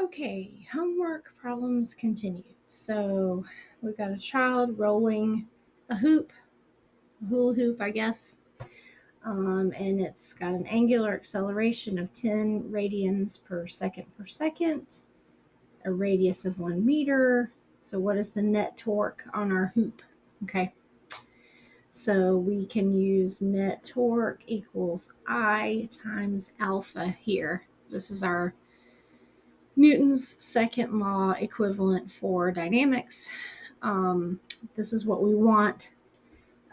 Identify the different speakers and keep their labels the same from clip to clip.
Speaker 1: Okay, homework problems continued. So we've got a child rolling a hoop, a hula hoop, I guess, and it's got an angular acceleration of 10 radians per second, a radius of 1 meter. So what is the net torque on our hoop? Okay, so we can use net torque equals I times alpha here. This is our Newton's second law equivalent for dynamics. This is what we want.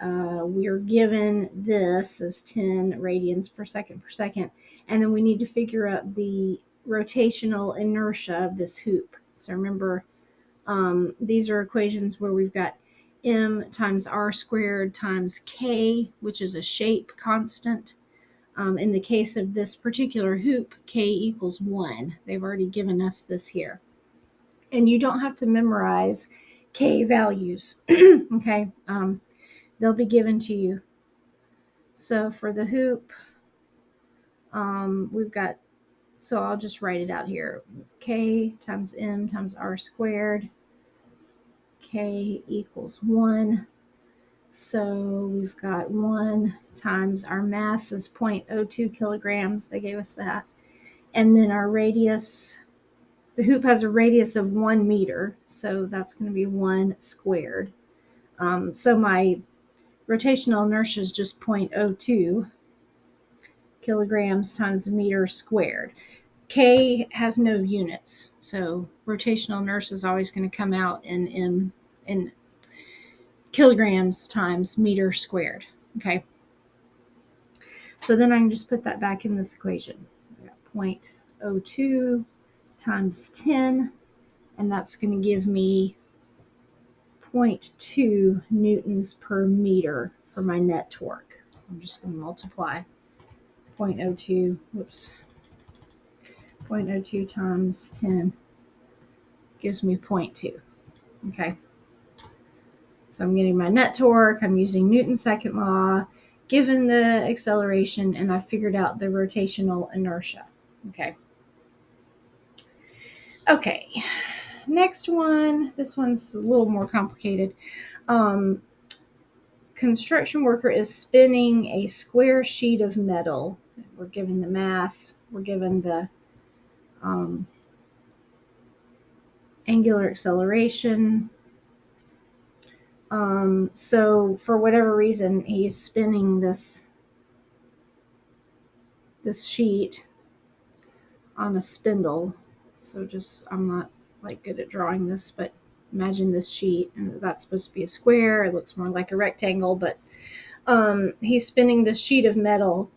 Speaker 1: We're given this as 10 radians per second, and then we need to figure out the rotational inertia of this hoop. So remember, these are equations where we've got m times r squared times k, which is a shape constant. In the case of this particular hoop, k equals 1. They've already given us this here. And you don't have to memorize k values, okay? They'll be given to you. So for the hoop, we've got, so I'll just write it out here. K times m times r squared. K equals 1. So we've got 1 times our mass is 0.02 kilograms. They gave us that. And then our radius, the hoop has a radius of 1 meter. So that's going to be 1 squared. So my rotational inertia is just 0.02 kilograms times a meter squared. K has no units. So rotational inertia is always going to come out in kilograms times meter squared. Okay. So then I can just put that back in this equation. I got 0.02 times 10, and that's going to give me 0.2 newtons per meter for my net torque. I'm just going to multiply 0.02, 0.02 times 10 gives me 0.2. Okay. So I'm getting my net torque. I'm using Newton's second law, given the acceleration, and I figured out the rotational inertia. Okay. Okay. Next one. This one's a little more complicated. Construction worker is spinning a square sheet of metal. We're given the mass. We're given the angular acceleration. So for whatever reason, he's spinning this sheet on a spindle. So just, I'm not like good at drawing this, but imagine this sheet, and that's supposed to be a square. It looks more like a rectangle, but he's spinning this sheet of metal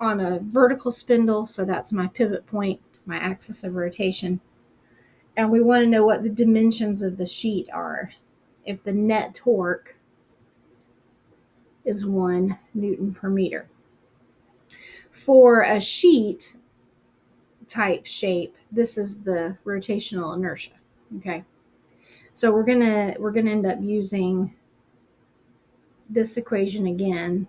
Speaker 1: on a vertical spindle. So that's my pivot point, my axis of rotation. And we want to know what the dimensions of the sheet are. If the net torque is 1 Newton per meter. For a sheet type shape, this is the rotational inertia. Okay. So we're gonna end up using this equation again.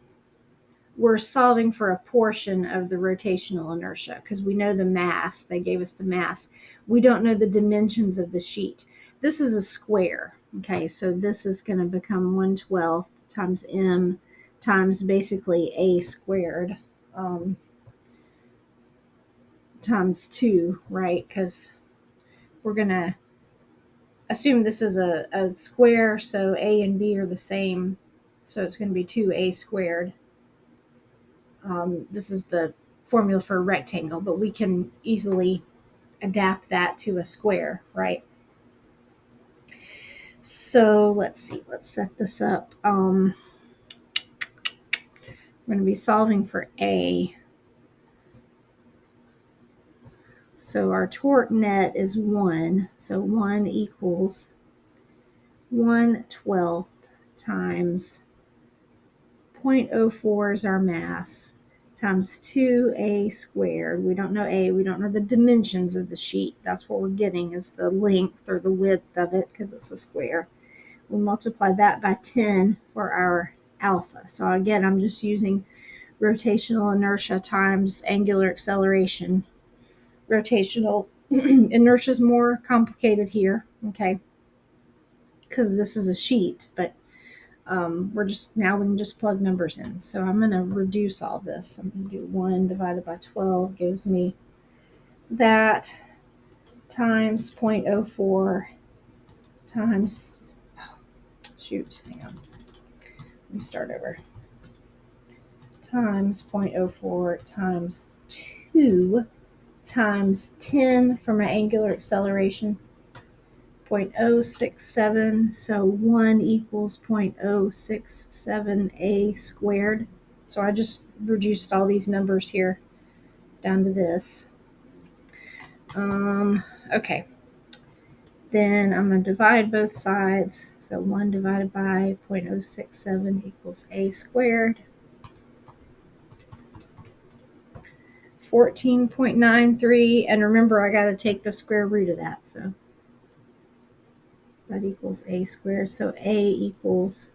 Speaker 1: We're solving for a portion of the rotational inertia because we know the mass. They gave us the mass. We don't know the dimensions of the sheet. This is a square. Okay, so this is going to become 1/12 times m times basically a squared times 2, right? Because we're going to assume this is a square, so a and b are the same. So it's going to be 2a squared. This is the formula for a rectangle, but we can easily adapt that to a square, right? So let's see, let's set this up. We're going to be solving for A. So our torque net is 1. So 1 equals 1/12 times 0.04 is our mass, times 2a squared. We don't know a, we don't know the dimensions of the sheet. That's what we're getting is the length or the width of it because it's a square. We multiply that by 10 for our alpha. So again, I'm just using rotational inertia times angular acceleration. Rotational Inertia is more complicated here, okay, because this is a sheet, but we can just plug numbers in. So I'm going to reduce all this. I'm going to do 1 divided by 12 gives me that times 0.04 times, hang on. Let me start over. Times 0.04 times 2 times 10 for my angular acceleration, 0.067. So 1 equals 0.067 a squared. So I just reduced all these numbers here down to this. Okay. Then I'm going to divide both sides. So 1 divided by 0.067 equals a squared. 14.93. And remember, I got to take the square root of that. So that equals a squared. So a equals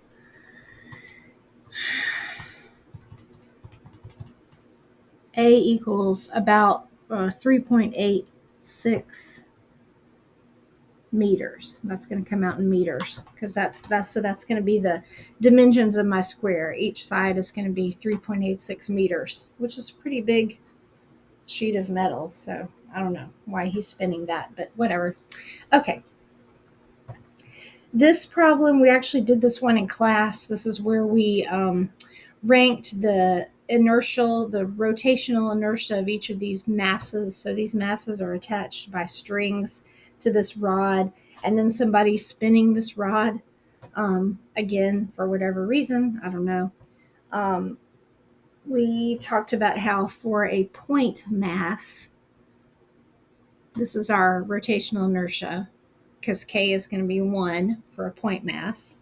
Speaker 1: about 3.86 meters. That's going to come out in meters because that's going to be the dimensions of my square. Each side is going to be 3.86 meters, which is a pretty big sheet of metal. So I don't know why he's spinning that, but whatever. Okay. This problem, we actually did this one in class. This is where we ranked the rotational inertia of each of these masses. So these masses are attached by strings to this rod, and then somebody's spinning this rod, again, for whatever reason, I don't know. We talked about how for a point mass, this is our rotational inertia, because K is going to be 1 for a point mass.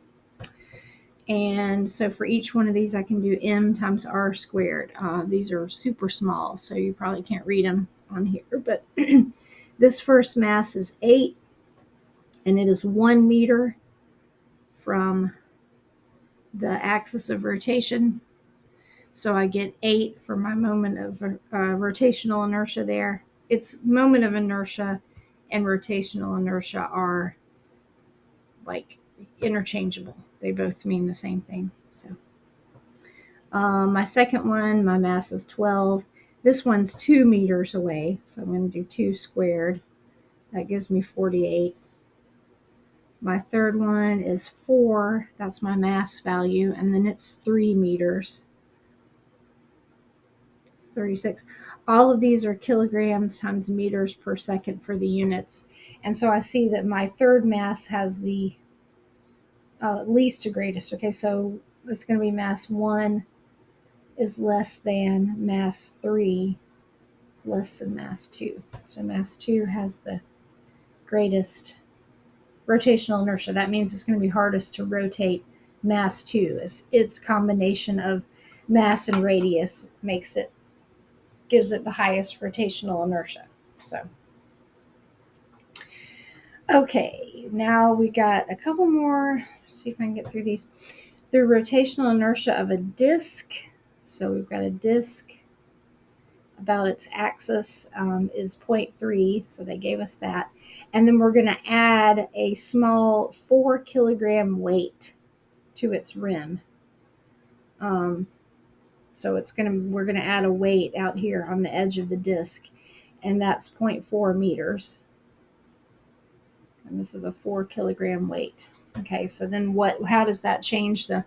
Speaker 1: And so for each one of these, I can do m times r squared. These are super small, so you probably can't read them on here. But this first mass is 8, and it is 1 meter from the axis of rotation. So I get 8 for my moment of rotational inertia there. Its moment of inertia and rotational inertia are like interchangeable. They both mean the same thing. So my second one, my mass is 12. This one's 2 meters away, so I'm going to do 2 squared. That gives me 48. My third one is 4. That's my mass value, and then it's 3 meters. It's 36. All of these are kilograms times meters per second for the units. And so I see that my third mass has the least to greatest. Okay, so it's going to be mass 1 is less than mass 3 is less than mass 2. So mass 2 has the greatest rotational inertia. That means it's going to be hardest to rotate mass 2. Its combination of mass and radius gives it the highest rotational inertia. So okay, now we got a couple more. Let's see if I can get through these. The rotational inertia of a disk. So we've got a disk about its axis is 0.3, so they gave us that. And then we're going to add a small 4 kilogram weight to its rim. So we're going to add a weight out here on the edge of the disc, and that's 0.4 meters. And this is a 4 kilogram weight. Okay, so then how does that change the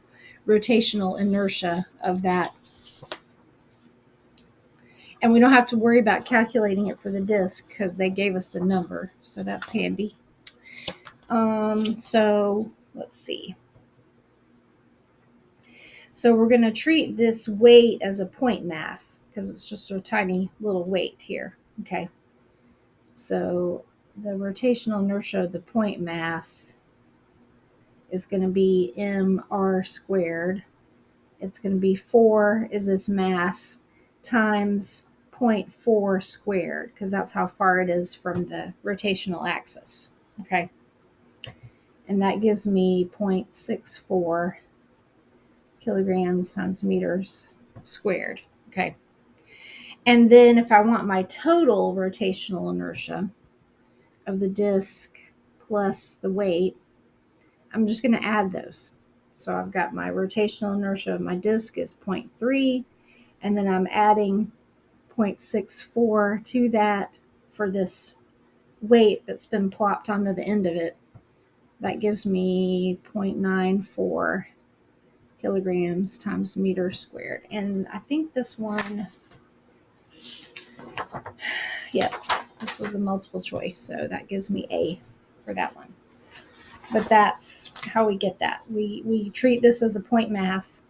Speaker 1: rotational inertia of that? And we don't have to worry about calculating it for the disk because they gave us the number. So that's handy. So let's see. So we're going to treat this weight as a point mass because it's just a tiny little weight here. Okay. So the rotational inertia of the point mass is going to be mr squared. It's going to be 4 is its mass times 0.4 squared, because that's how far it is from the rotational axis. Okay. And that gives me 0.64 kilograms times meters squared. Okay. And then if I want my total rotational inertia, of the disc plus the weight, I'm just going to add those. So I've got my rotational inertia of my disc is 0.3, and then I'm adding 0.64 to that for this weight that's been plopped onto the end of it. That gives me 0.94 kilograms times meter squared. And I think this one, yeah, this was a multiple choice, so that gives me A for that one. But that's how we get that. We treat this as a point mass.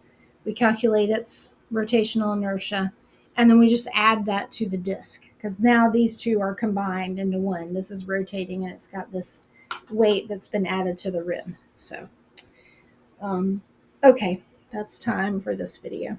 Speaker 1: We calculate its rotational inertia, and then we just add that to the disk, because now these two are combined into one. This is rotating, and it's got this weight that's been added to the rim. So, okay, that's time for this video.